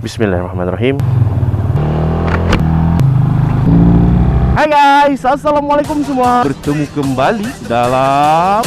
Bismillahirrahmanirrahim. Hai guys, Assalamualaikum semua. Bertemu kembali dalam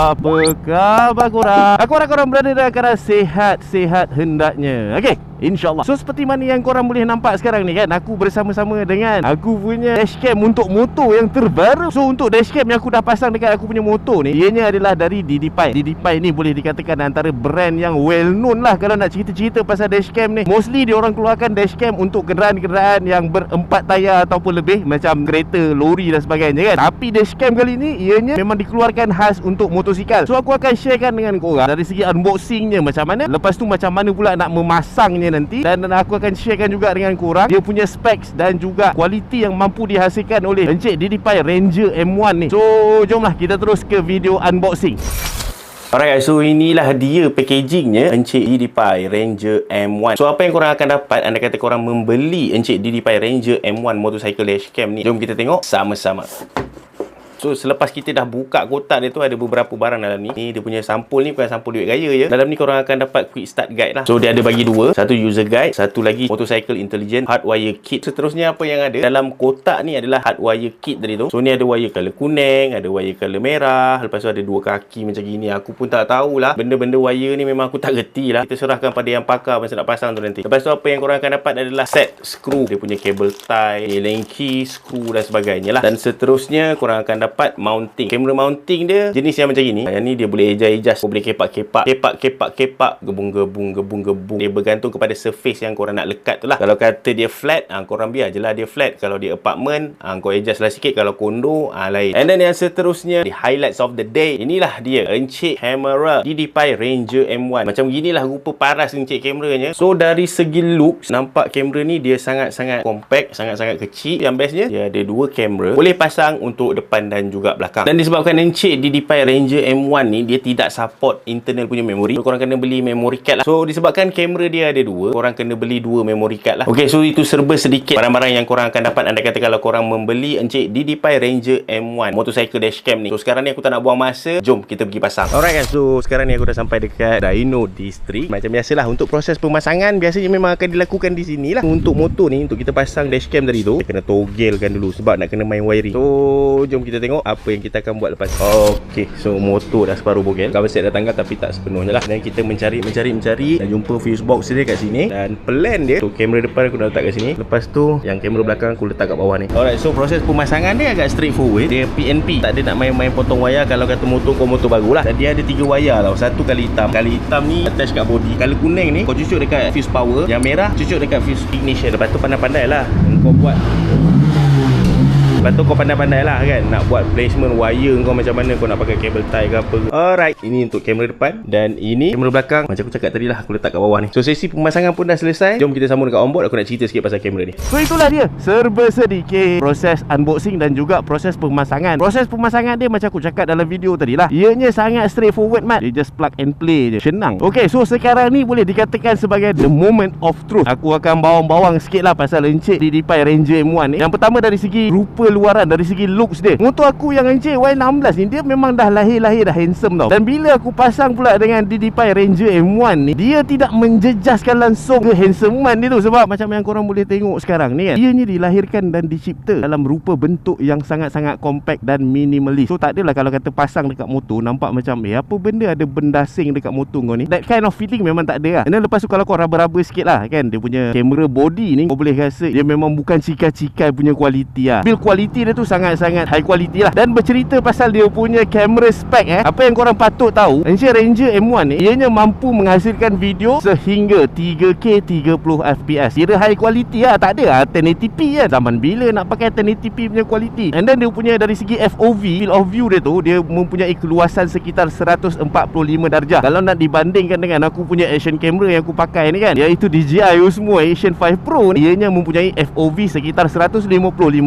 apa khabar korang? Aku harap korang berada dalam keadaan sehat-sehat hendaknya. Okey, InsyaAllah. So seperti mana yang korang boleh nampak sekarang ni kan, aku bersama-sama dengan aku punya dashcam untuk motor yang terbaru. So untuk dashcam yang aku dah pasang dekat aku punya motor ni, ianya adalah dari DDPie. DDPie ni boleh dikatakan antara brand yang well known lah kalau nak cerita-cerita pasal dashcam ni. Mostly diorang keluarkan dashcam untuk kenderaan-kenderaan yang berempat tayar ataupun lebih, macam kereta, lori dan sebagainya kan. Tapi dashcam kali ni ianya memang dikeluarkan khas untuk motosikal. So aku akan sharekan dengan korang dari segi unboxingnya macam mana, lepas tu macam mana pula nak memasangnya nanti, dan aku akan sharekan juga dengan korang dia punya specs dan juga kualiti yang mampu dihasilkan oleh Encik DDPie Ranger M1 ni. So jomlah kita terus ke video unboxing. Alright guys, so inilah dia packagingnya Encik DDPie Ranger M1. So apa yang korang akan dapat anda kata korang membeli Encik DDPie Ranger M1 motorcycle dashcam ni? Jom kita tengok sama-sama. So selepas kita dah buka kotak dia tu, ada beberapa barang dalam ni. Ni dia punya sampul ni, bukan sampul duit gaya je. Dalam ni korang akan dapat quick start guide lah. So dia ada bagi dua, satu user guide, satu lagi motorcycle intelligent hardwire kit. Seterusnya apa yang ada dalam kotak ni adalah hardwire kit tadi tu. So ni ada wire color kuning, ada wire color merah, lepas tu ada dua kaki macam gini. Aku pun tak tahulah, benda-benda wire ni memang aku tak reti lah. Kita serahkan pada yang pakar masa nak pasang tu nanti. Lepas tu apa yang korang akan dapat adalah set skru, dia punya cable tie, link key, skru dan sebagainya lah. Dan seterusnya korang akan dapat mounting. Kamera mounting dia jenis yang macam gini. Yang ni dia boleh adjust, boleh kepak, gebung. Dia bergantung kepada surface yang korang nak lekat tu lah. Kalau kata dia flat, korang biar je lah dia flat. Kalau dia apartment, kau adjust lah sikit. Kalau kondo, lain. And then yang seterusnya, the highlights of the day. Inilah dia, Encik kamera DDPie Ranger M1. Macam ginilah rupa paras Encik kameranya. So dari segi looks, nampak kamera ni dia sangat-sangat compact, sangat-sangat kecil. Yang bestnya, dia ada dua kamera, boleh pasang untuk depan dan juga belakang. Dan disebabkan Encik DDPie Ranger M1 ni dia tidak support internal punya memori, so korang kena beli memory card lah. So disebabkan kamera dia ada dua, korang kena beli dua memory card lah. Okay, so itu serba sedikit barang-barang yang korang akan dapat anda kata kalau korang membeli Encik DDPie Ranger M1 motorcycle dashcam ni. So sekarang ni aku tak nak buang masa, jom kita pergi pasang. Alright guys, so sekarang ni aku dah sampai dekat Dino District. Macam biasalah untuk proses pemasangan biasanya memang akan dilakukan di sini lah. Untuk motor ni, untuk kita pasang dashcam tadi tu, kita kena togelkan dulu sebab nak kena main wiring. So jom kita tengok apa yang kita akan buat lepas. Okey, so motor dah separuh bogel, cover set dah tanggal tapi tak sepenuhnya lah. Dan kita mencari dan jumpa fuse box dia kat sini. Dan plan dia, so kamera depan aku dah letak kat sini, lepas tu yang kamera belakang aku letak kat bawah ni. Alright, so proses pemasangan dia agak straightforward. Dia PNP, tak ada nak main-main potong wayar. Kalau kata motor kau motor baru lah. Dan dia ada 3 wayar tau. Satu kali hitam ni attach kat body. Kalau kuning ni kau cucuk dekat fuse power, yang merah cucuk dekat fuse ignition. Lepas tu pandai-pandai lah kau buat. Lepas tu kau pandai-pandai lah kan nak buat placement wire kau macam mana, kau nak pakai cable tie ke apa. Alright, ini untuk kamera depan. Dan ini kamera belakang. Macam aku cakap tadi lah, aku letak kat bawah ni. So sesi pemasangan pun dah selesai. Jom kita sambung dekat onboard. Aku nak cerita sikit pasal kamera ni. So itulah dia, serba sedikit proses unboxing dan juga proses pemasangan. Proses pemasangan dia macam aku cakap dalam video tadi lah, ianya sangat straightforward mat. Dia just plug and play je, senang. Okay, so sekarang ni boleh dikatakan sebagai the moment of truth. Aku akan bawang-bawang sikit lah pasal Encik DDPie Ranger M1 ni. Yang pertama dari segi rupa luaran, dari segi looks dia. Motor aku yang Encik Y16 ni, dia memang dah lahir-lahir dah handsome tau. Dan bila aku pasang pula dengan DDPie Ranger M1 ni, dia tidak menjejaskan langsung ke handsomean dia tu. Sebab macam yang korang boleh tengok sekarang ni kan, ianya dilahirkan dan dicipta dalam rupa bentuk yang sangat-sangat compact dan minimalis. So tak adalah kalau kata pasang dekat motor nampak macam apa benda ada benda asing dekat motor kau ni. That kind of feeling memang tak ada lah. Dan lepas tu kalau kau raba-raba sikit lah kan, dia punya kamera body ni, kau boleh rasa dia memang bukan cikai-cikai punya kualiti lah. Build quality dia tu sangat-sangat high quality lah. Dan bercerita pasal dia punya kamera spec apa yang korang patut tahu, Encik Ranger M1 ni ianya mampu menghasilkan video sehingga 3K 30fps. Kira high quality lah, tak ada lah 1080p kan. Zaman bila nak pakai 1080p punya quality. And then dia punya dari segi FOV, field of view dia tu, dia mempunyai keluasan sekitar 145 darjah. Kalau nak dibandingkan dengan aku punya action camera yang aku pakai ni kan, iaitu DJI Osmo Action 5 Pro ni, ianya mempunyai FOV sekitar 155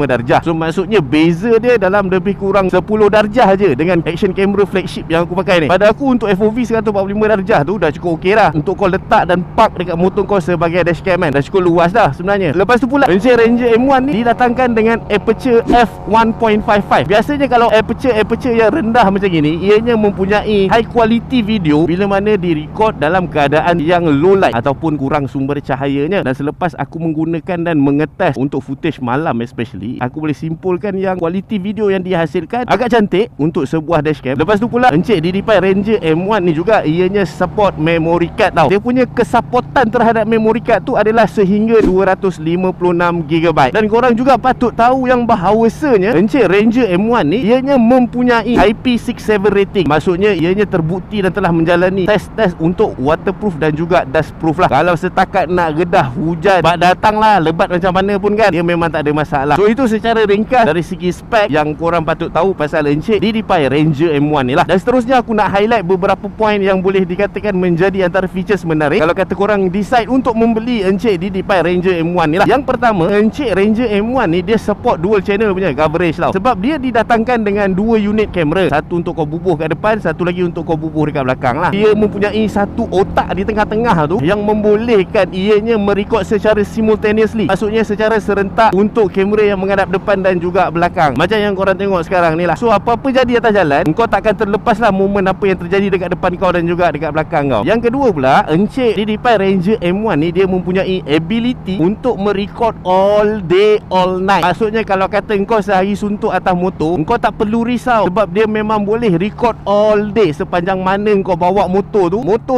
darjah. So Maksudnya beza dia dalam lebih kurang 10 darjah je dengan action camera flagship yang aku pakai ni. Pada aku untuk FOV 145 darjah tu dah cukup okey dah untuk kau letak dan park dekat motor kau sebagai dashcam kan. Dah cukup luas dah sebenarnya. Lepas tu pula Encik Ranger M1 ni didatangkan dengan aperture f1.55. Biasanya kalau aperture yang rendah macam gini, ianya mempunyai high quality video bila mana direkod dalam keadaan yang low light ataupun kurang sumber cahayanya. Dan selepas aku menggunakan dan mengetes untuk footage malam especially, aku boleh simpulkan yang kualiti video yang dihasilkan agak cantik untuk sebuah dashcam. Lepas tu pula Encik DDPi Ranger M1 ni juga ianya support memory card tau. Dia punya kesupportan terhadap memory card tu adalah sehingga 256GB. Dan korang juga patut tahu yang bahawasanya Encik Ranger M1 ni ianya mempunyai IP67 rating. Maksudnya ianya terbukti dan telah menjalani test untuk waterproof dan juga dustproof lah. Kalau setakat nak gedah hujan bak datang lah, lebat macam mana pun kan, dia memang tak ada masalah. So itu secara ringkas dari segi spek yang korang patut tahu pasal Encik DDPi Ranger M1 ni lah. Dan seterusnya aku nak highlight beberapa poin yang boleh dikatakan menjadi antara features menarik kalau kata korang decide untuk membeli Encik DDPi Ranger M1 ni lah. Yang pertama, Encik Ranger M1 ni dia support dual channel punya coverage tau. Sebab dia didatangkan dengan dua unit kamera, satu untuk kau bubuh kat depan, satu lagi untuk kau bubuh dekat belakang lah. Dia mempunyai satu otak di tengah-tengah tu yang membolehkan ianya merekod secara simultaneously. Maksudnya secara serentak untuk kamera yang menghadap depan dan juga belakang. Macam yang korang tengok sekarang ni lah. So apa-apa jadi atas jalan, kau takkan terlepas lah momen apa yang terjadi dekat depan kau dan juga dekat belakang kau. Yang kedua pula, Encik DDPi Ranger M1 ni dia mempunyai ability untuk merekod all day all night. Maksudnya kalau kata kau sehari suntuk atas motor, kau tak perlu risau sebab dia memang boleh record all day. Sepanjang mana kau bawa motor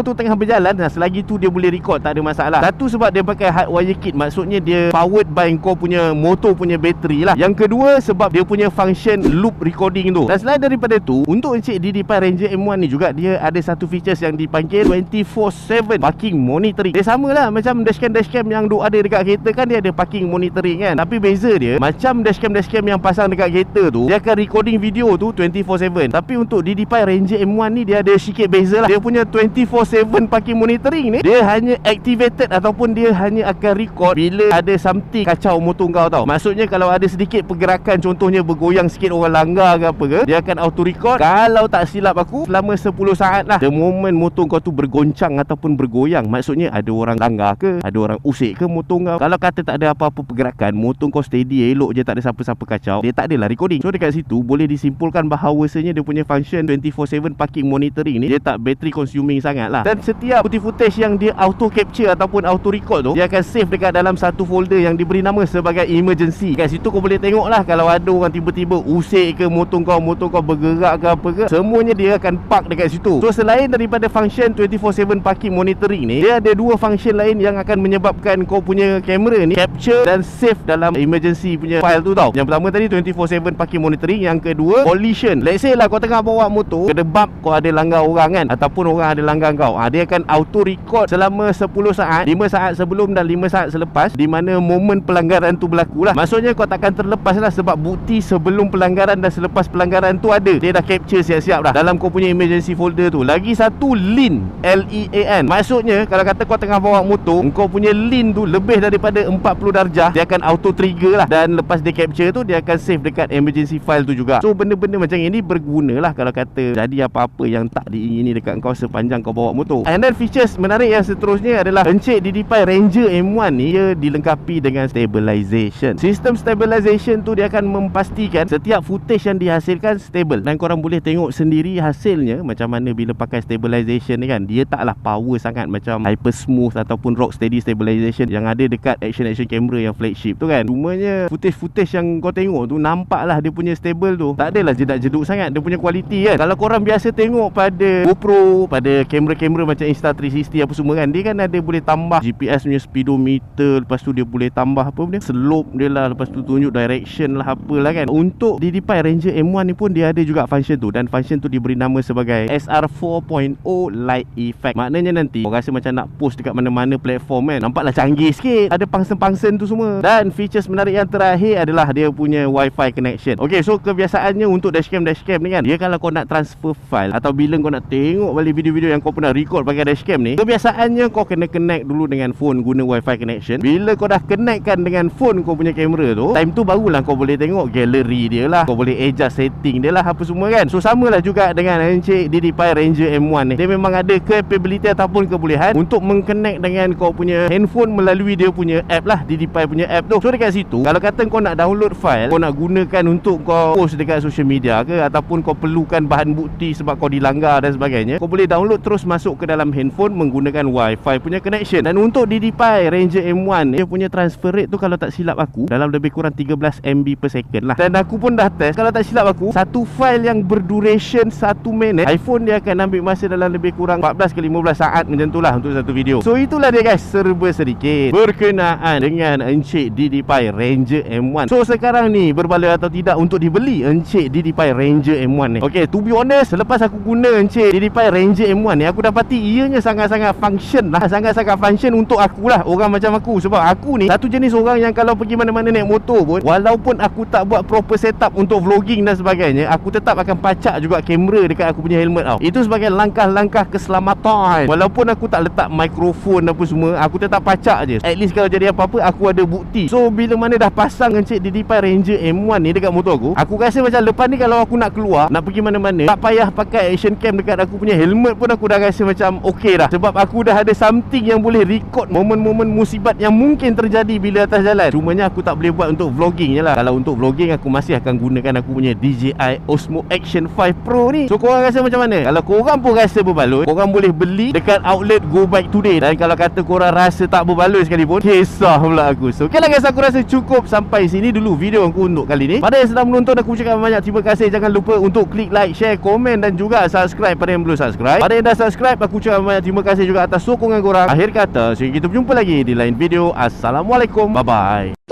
tu tengah berjalan, dan selagi tu dia boleh record, tak ada masalah. Satu sebab dia pakai hardwire kit, maksudnya dia powered by kau punya motor punya bateri lah. Yang kedua sebab dia punya function loop recording tu. Dan selain daripada tu, untuk Encik DDPi Ranger M1 ni juga dia ada satu features yang dipanggil 24/7 parking monitoring. Dia samalah macam dashcam yang duk ada dekat kereta kan, dia ada parking monitoring kan. Tapi beza dia, macam dashcam yang pasang dekat kereta tu, dia akan recording video tu 24/7. Tapi untuk DDPi Ranger M1 ni dia ada sikit beza lah. Dia punya 24/7 parking monitoring ni, dia hanya activated ataupun dia hanya akan record bila ada something kacau motor kau tau. Maksudnya kalau ada sedikit pergerakan, contohnya bergoyang sikit orang langgar ke apa ke, dia akan auto record. Kalau tak silap aku, selama 10 saat lah. The moment motor kau tu bergoncang ataupun bergoyang, maksudnya ada orang langgar ke, ada orang usik ke motor kau. Kalau kata tak ada apa-apa pergerakan, motor kau steady elok je, tak ada siapa-siapa kacau, dia tak adalah recording. So dekat situ boleh disimpulkan bahawasanya dia punya function 24/7 parking monitoring ni dia tak battery consuming sangat lah. Dan setiap footage yang dia auto capture ataupun auto record tu, dia akan save dekat dalam satu folder yang diberi nama sebagai emergency. Kat situ kau boleh tengok lah kalau ada orang tiba-tiba usik ke motor kau bergerak ke apa ke, semuanya dia akan park dekat situ. So selain daripada function 24/7 parking monitoring ni, dia ada dua function lain yang akan menyebabkan kau punya kamera ni capture dan save dalam emergency punya file tu tau. Yang pertama tadi 24/7 parking monitoring, yang kedua collision. Let's say lah kau tengah bawa motor, kedebab kau ada langgar orang kan, ataupun orang ada langgar kau, dia akan auto record selama 10 saat, 5 saat sebelum dan 5 saat selepas, di mana momen pelanggaran tu berlaku lah. Maksudnya kau takkan terlepas lah sebab bukti sebelum pelanggaran dan selepas pelanggaran tu ada. Dia dah capture siap-siap dah dalam kau punya emergency folder tu. Lagi satu lean, L-E-A-N. Maksudnya kalau kata kau tengah bawa motor, kau punya lean tu lebih daripada 40 darjah, dia akan auto trigger lah. Dan lepas dia capture tu, dia akan save dekat emergency file tu juga. So benda-benda macam ini berguna lah kalau kata jadi apa-apa yang tak diingini dekat kau sepanjang kau bawa motor. And then features menarik yang seterusnya adalah Encik DDPi Ranger M1 ni dia dilengkapi dengan stabilization. Sistem stabilization tu dia akan memastikan setiap footage yang dihasilkan stable. Dan korang boleh tengok sendiri hasilnya macam mana bila pakai stabilization ni kan. Dia taklah power sangat macam hyper smooth ataupun rock steady stabilization yang ada dekat action camera yang flagship tu kan. Cumanya footage yang kau tengok tu nampaklah dia punya stable tu tak adalah jedak-jeduk sangat dia punya kualiti kan. Kalau korang biasa tengok pada GoPro, pada kamera-kamera macam Insta360 apa semua kan, dia kan ada boleh tambah GPS punya speedometer, lepas tu dia boleh tambah apa benda, slope dia lah, lepas tu tunjuk direction lah apalah kan. Untuk DDPi Ranger M1 ni pun dia ada juga function tu, dan function tu diberi nama sebagai SR 4.0 Light Effect. Maknanya nanti kau rasa macam nak post dekat mana-mana platform kan, nampaklah canggih sikit, ada pangsen-pangsen tu semua. Dan features menarik yang terakhir adalah dia punya Wi-Fi connection. Okay, so kebiasaannya untuk dashcam ni kan, dia kalau kau nak transfer file atau bila kau nak tengok balik video-video yang kau pernah record pakai dashcam ni, kebiasaannya kau kena connect dulu dengan phone guna Wi-Fi connection. Bila kau dah connectkan dengan phone kau punya kamera tu, time tu barulah lah kau boleh tengok galeri dia lah, kau boleh adjust setting dia lah, apa semua kan. So samalah juga dengan Encik DD-Pi Ranger M1 ni. Dia memang ada capability ataupun kebolehan untuk mengconnect dengan kau punya handphone melalui dia punya app lah, DD-Pi punya app tu. So dekat situ, kalau kata kau nak download file, kau nak gunakan untuk kau post dekat social media ke, ataupun kau perlukan bahan bukti sebab kau dilanggar dan sebagainya, kau boleh download terus masuk ke dalam handphone menggunakan Wi-Fi punya connection. Dan untuk DD-Pi Ranger M1 dia punya transfer rate tu kalau tak silap aku dalam lebih kurang 13 MB per second lah. Dan aku pun dah test, kalau tak silap aku, satu file yang berduration 1 minit, iPhone dia akan ambil masa dalam lebih kurang 14 ke 15 saat macam tu lah untuk satu video. So itulah dia guys, serba sedikit berkenaan dengan Encik DD-Pi Ranger M1. So sekarang ni berbaloi atau tidak untuk dibeli Encik DD-Pi Ranger M1 ni. Okay, to be honest, selepas aku guna Encik DD-Pi Ranger M1 ni, aku dapati ianya sangat-sangat function lah, sangat-sangat function untuk aku lah, orang macam aku. Sebab aku ni satu jenis orang yang kalau pergi mana-mana naik motor pun, walaupun aku tak buat proper setup untuk vlogging dan sebagainya, aku tetap akan pacak juga kamera dekat aku punya helmet tau. Itu sebagai langkah-langkah keselamatan. Walaupun aku tak letak mikrofon apa semua, aku tetap pacak je. At least kalau jadi apa-apa, aku ada bukti. So bila mana dah pasang Encik DD-Pi Ranger M1 ni dekat motor aku rasa macam lepas ni kalau aku nak keluar, nak pergi mana-mana, tak payah pakai action cam dekat aku punya helmet pun, aku dah rasa macam okey dah. Sebab aku dah ada something yang boleh record momen-momen musibat yang mungkin terjadi bila atas jalan. Cumanya aku tak boleh buat untuk vlogging je lah. Kalau untuk vlogging, aku masih akan gunakan aku punya DJI Osmo Action 5 Pro ni. So korang rasa macam mana? Kalau korang pun rasa berbaloi, korang boleh beli dekat outlet Go Bike Today. Dan kalau kata korang rasa tak berbaloi sekalipun, kisah pula aku. So okay lah guys, aku rasa cukup sampai sini dulu video aku untuk kali ni. Pada yang sedang menonton, aku ucapkan banyak terima kasih. Jangan lupa untuk klik like, share, komen dan juga subscribe pada yang belum subscribe. Pada yang dah subscribe, aku ucapkan banyak terima kasih juga atas sokongan korang. Akhir kata, sehingga kita berjumpa lagi di lain video. Assalamualaikum, bye bye.